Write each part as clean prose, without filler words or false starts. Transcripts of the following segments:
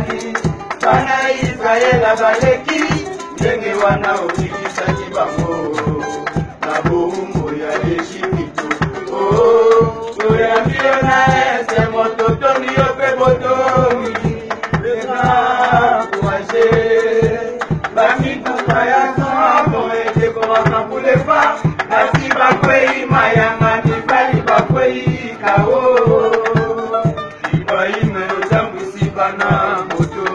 makwani bana Israela baleki ndenge wanaotikisa kibango na bombo ya Ejipito. Oh, toyambio na ese mototo niyo pe botomi lena kuaje bami kupaya kamo ete kwa kapulefa nasi bakwei mayanga ni bali bakwei kao ibaime jambu sibana moto.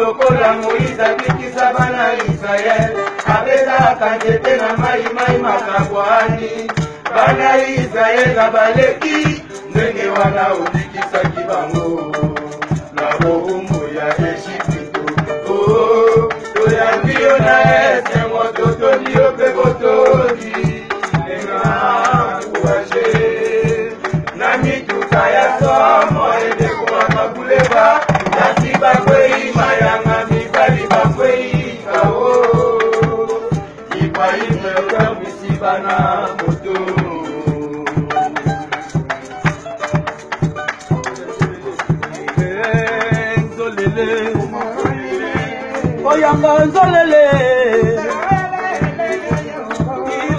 Okola Moïse bikisa bana Israel abeza kanjete na mai makabwani bana Israel abaleki ndenge wana ubikisa kibango na bombo ya Ejipito. Oh, toyambio na ese mototo niyo pe botoli nena kuaje na mituka ya somo ede kwa makuleba nasi bakwei mayanga mibali bakwei kao ipaime ukamwisi bana moto. Nzolele oyanga nzolele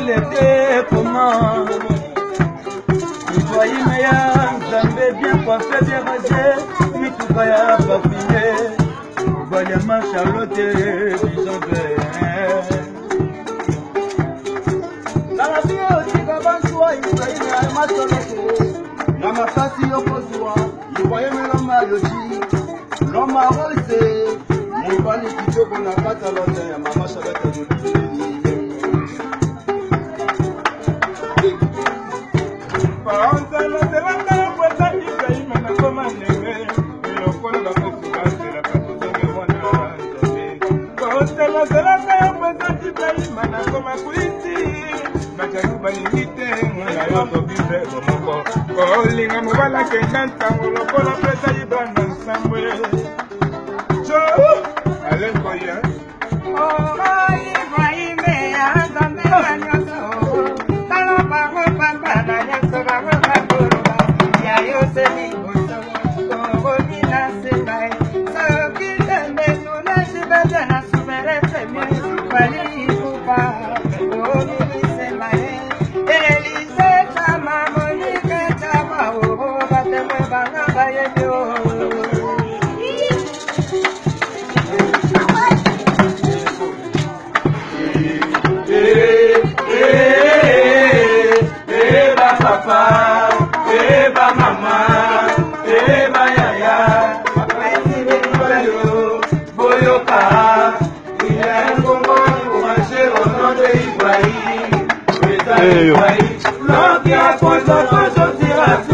il était comment ipaime ya Nzambe bien coiffé bien rasé mituka ya bafine Baliama Charlotte bison vert na la bio tika banswa Israeli almasolote na mafasi yokozwa ivoyeme loma yoji loma rolse mubali kitoko na katalote ya mama Charlotte Linga mubala kendanta molokola pesa ibana nsambwe jo aleko ya oh ibrahime ya Nzambe anyoso tala bango pambana nyoso bango bakoroba ya yoseli ko mina sebai so kitende nuna sibeza na sumere femi bali kupa o mi sebai Elise chama papa, eba mama, eba yaya, boyoka, il y a un combat pour marcher au nom de Ibrahim, l'homme qui a posé sortira.